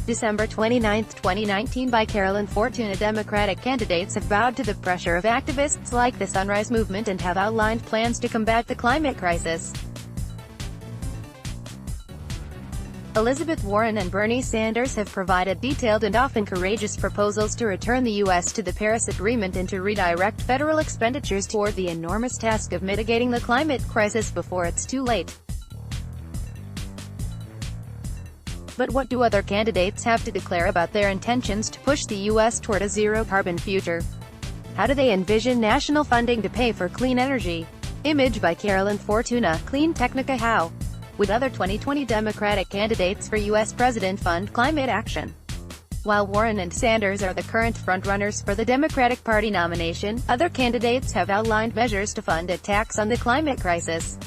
December 29, 2019 by Carolyn Fortuna. Democratic candidates have bowed to the pressure of activists like the Sunrise Movement and have outlined plans to combat the climate crisis. Elizabeth Warren and Bernie Sanders have provided detailed and often courageous proposals to return the U.S. to the Paris Agreement and to redirect federal expenditures toward the enormous task of mitigating the climate crisis before it's too late. But what do other candidates have to declare about their intentions to push the U.S. toward a zero-carbon future? How do they envision national funding to pay for clean energy? Image by Carolyn Fortuna. Clean Technica. How would other 2020 Democratic candidates for U.S. President fund climate action? While Warren and Sanders are the current frontrunners for the Democratic Party nomination, other candidates have outlined measures to fund attacks on the climate crisis.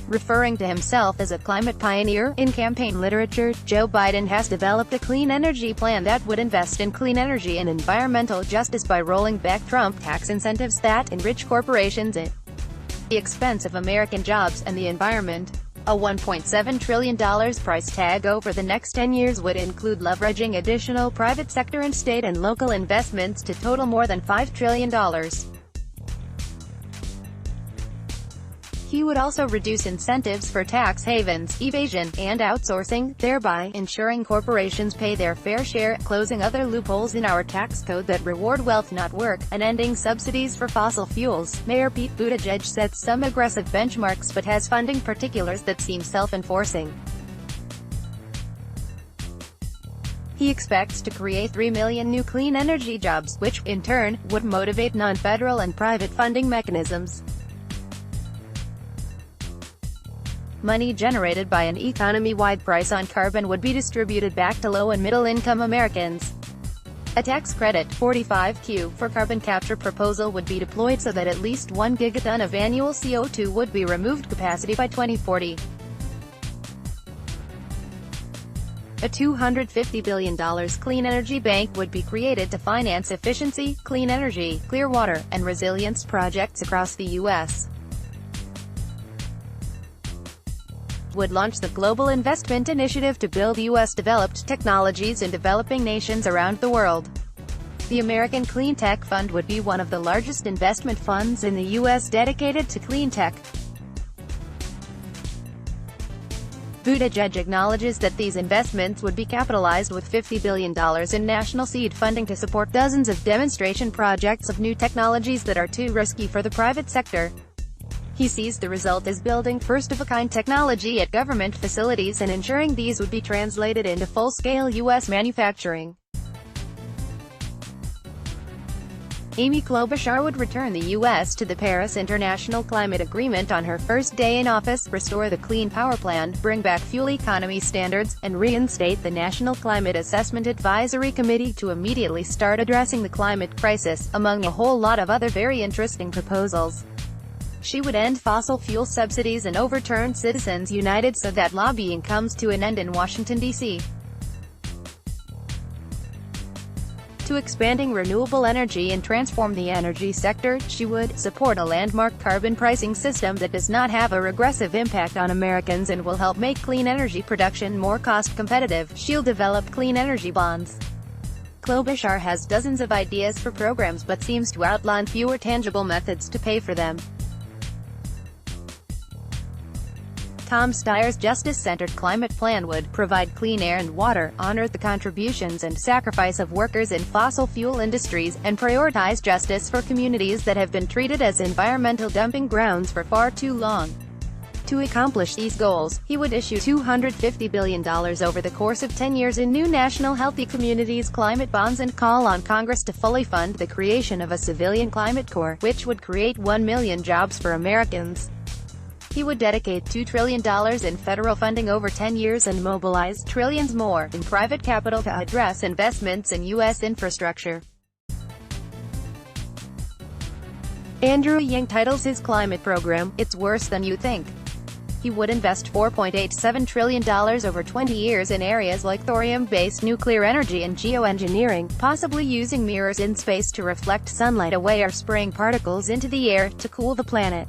Referring to himself as a climate pioneer in campaign literature, Joe Biden has developed a clean energy plan that would invest in clean energy and environmental justice by rolling back Trump tax incentives that enrich corporations at the expense of American jobs and the environment. A $1.7 trillion price tag over the next 10 years would include leveraging additional private sector and state and local investments to total more than $5 trillion. He would also reduce incentives for tax havens, evasion, and outsourcing, thereby ensuring corporations pay their fair share, closing other loopholes in our tax code that reward wealth not work, and ending subsidies for fossil fuels. Mayor Pete Buttigieg sets some aggressive benchmarks but has funding particulars that seem self-enforcing. He expects to create 3 million new clean energy jobs, which, in turn, would motivate non-federal and private funding mechanisms. Money generated by an economy-wide price on carbon would be distributed back to low- and middle-income Americans. A tax credit, 45Q, for carbon capture proposal would be deployed so that at least 1 gigaton of annual CO2 would be removed capacity by 2040. A $250 billion clean energy bank would be created to finance efficiency, clean energy, clear water, and resilience projects across the U.S. Would launch the Global Investment Initiative to build U.S.-developed technologies in developing nations around the world. The American Clean Tech Fund would be one of the largest investment funds in the U.S. dedicated to clean tech. Buttigieg acknowledges that these investments would be capitalized with $50 billion in national seed funding to support dozens of demonstration projects of new technologies that are too risky for the private sector. He sees the result as building first-of-a-kind technology at government facilities and ensuring these would be translated into full-scale U.S. manufacturing. Amy Klobuchar would return the U.S. to the Paris International Climate Agreement on her first day in office, restore the Clean Power Plan, bring back fuel economy standards, and reinstate the National Climate Assessment Advisory Committee to immediately start addressing the climate crisis, among a whole lot of other very interesting proposals. She would end fossil fuel subsidies and overturn Citizens United so that lobbying comes to an end in Washington, D.C. To expanding renewable energy and transform the energy sector, she would support a landmark carbon pricing system that does not have a regressive impact on Americans and will help make clean energy production more cost-competitive. She'll develop clean energy bonds. Klobuchar has dozens of ideas for programs but seems to outline fewer tangible methods to pay for them. Tom Steyer's justice-centered climate plan would provide clean air and water, honor the contributions and sacrifice of workers in fossil fuel industries, and prioritize justice for communities that have been treated as environmental dumping grounds for far too long. To accomplish these goals, he would issue $250 billion over the course of 10 years in new national Healthy Communities climate bonds and call on Congress to fully fund the creation of a civilian climate corps, which would create 1 million jobs for Americans. He would dedicate $2 trillion in federal funding over 10 years and mobilize trillions more in private capital to address investments in U.S. infrastructure. Andrew Yang titles his climate program, "It's Worse Than You Think." He would invest $4.87 trillion over 20 years in areas like thorium-based nuclear energy and geoengineering, possibly using mirrors in space to reflect sunlight away or spraying particles into the air to cool the planet.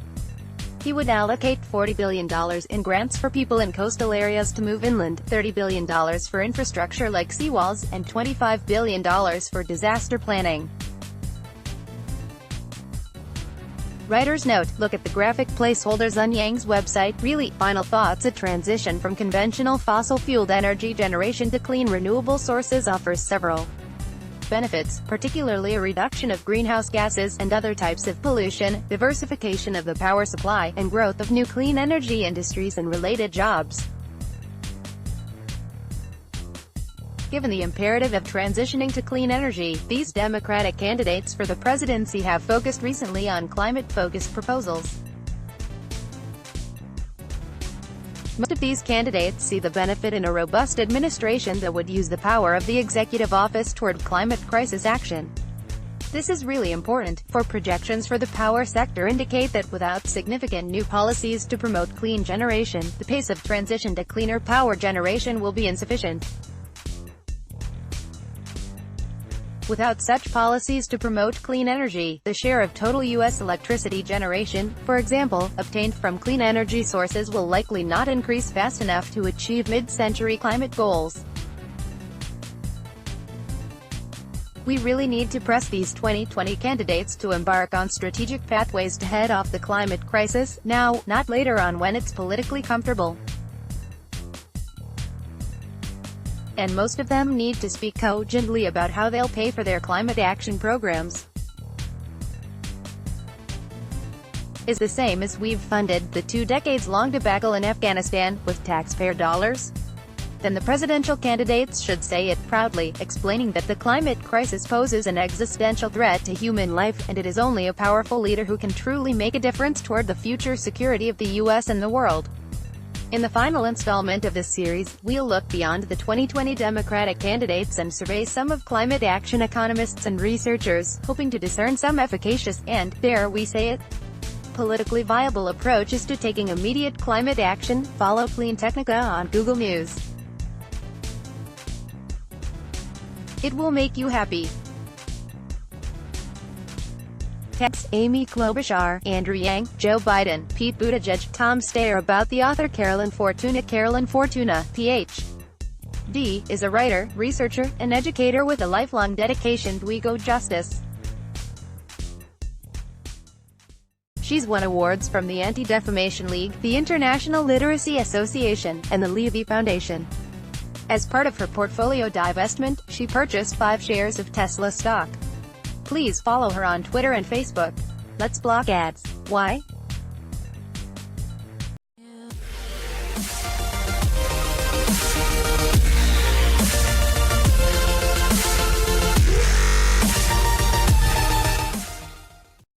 He would allocate $40 billion in grants for people in coastal areas to move inland, $30 billion for infrastructure like seawalls, and $25 billion for disaster planning. Writer's note: look at the graphic placeholders on Yang's website. Really, final thoughts: a transition from conventional fossil-fueled energy generation to clean renewable sources offers several benefits, particularly a reduction of greenhouse gases and other types of pollution, diversification of the power supply, and growth of new clean energy industries and related jobs. Given the imperative of transitioning to clean energy, these Democratic candidates for the presidency have focused recently on climate-focused proposals. Most of these candidates see the benefit in a robust administration that would use the power of the executive office toward climate crisis action. This is really important, for projections for the power sector indicate that without significant new policies to promote clean generation, the pace of transition to cleaner power generation will be insufficient. Without such policies to promote clean energy, the share of total U.S. electricity generation, for example, obtained from clean energy sources will likely not increase fast enough to achieve mid-century climate goals. We really need to press these 2020 candidates to embark on strategic pathways to head off the climate crisis, now, not later on when it's politically comfortable. And most of them need to speak cogently about how they'll pay for their climate action programs. Is the same as we've funded the 2 decades-long debacle in Afghanistan, with taxpayer dollars? Then the presidential candidates should say it proudly, explaining that the climate crisis poses an existential threat to human life, and it is only a powerful leader who can truly make a difference toward the future security of the U.S. and the world. In the final installment of this series, we'll look beyond the 2020 Democratic candidates and survey some of climate action economists and researchers, hoping to discern some efficacious, and, dare we say it, politically viable approaches to taking immediate climate action. Follow Clean Technica on Google News. It will make you happy. Text: Amy Klobuchar, Andrew Yang, Joe Biden, Pete Buttigieg, Tom Steyer. About the author Carolyn Fortuna. Carolyn Fortuna, Ph.D., is a writer, researcher, and educator with a lifelong dedication to eco-justice. She's won awards from the Anti-Defamation League, the International Literacy Association, and the Levy Foundation. As part of her portfolio divestment, she purchased 5 shares of Tesla stock. Please follow her on Twitter and Facebook. Let's block ads. Why?